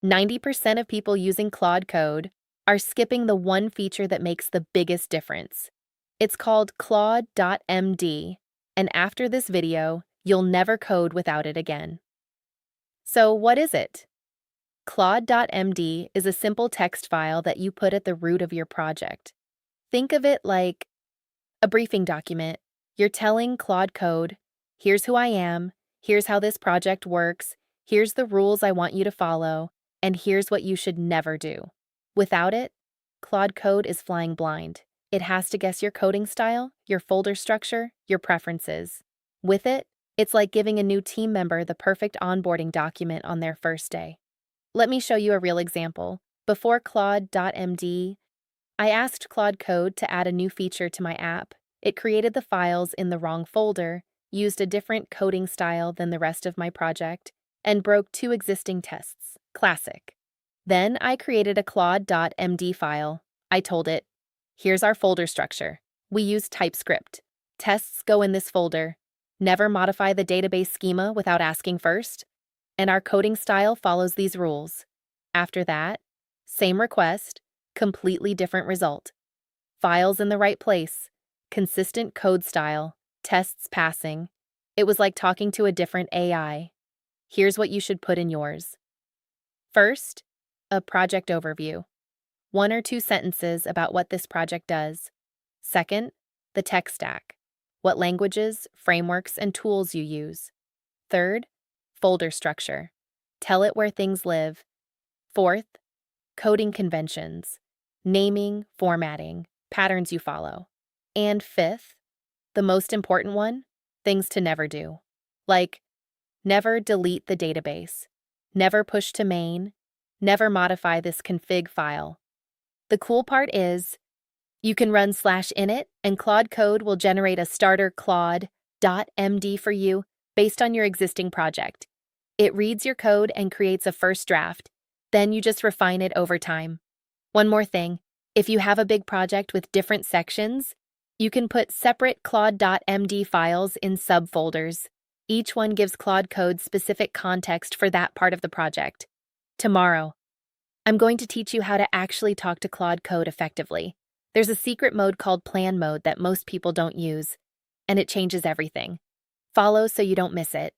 90% of people using Claude Code are skipping the one feature that makes the biggest difference. It's called CLAUDE.md, and after this video, you'll never code without it again. So what is it? Claude.md is a simple text file that you put at the root of your project. Think of it like a briefing document. You're telling Claude Code, here's who I am, here's how this project works, here's the rules I want you to follow, and here's what you should never do. Without it, Claude Code is flying blind. It has to guess your coding style, your folder structure, your preferences. With it, it's like giving a new team member the perfect onboarding document on their first day. Let me show you a real example. Before Claude.md, I asked Claude Code to add a new feature to my app. It created the files in the wrong folder, used a different coding style than the rest of my project, and broke 2 existing tests. Classic. Then I created a Claude.md file. I told it, here's our folder structure. We use TypeScript. Tests go in this folder. Never modify the database schema without asking first. And our coding style follows these rules. After that, same request, completely different result. Files in the right place, consistent code style, tests passing. It was like talking to a different AI. Here's what you should put in yours. First, a project overview. 1 or 2 sentences about what this project does. Second, the tech stack. What languages, frameworks, and tools you use. Third, folder structure. Tell it where things live. Fourth, coding conventions. Naming, formatting, patterns you follow. And fifth, the most important one, things to never do. Like, never delete the database. Never push to main. Never modify this config file. The cool part is, you can run /init and Claude Code will generate a starter Claude.md for you based on your existing project. It reads your code and creates a first draft. Then you just refine it over time. One more thing, if you have a big project with different sections, you can put separate Claude.md files in subfolders. Each one gives Claude Code specific context for that part of the project. Tomorrow, I'm going to teach you how to actually talk to Claude Code effectively. There's a secret mode called Plan Mode that most people don't use, and it changes everything. Follow so you don't miss it.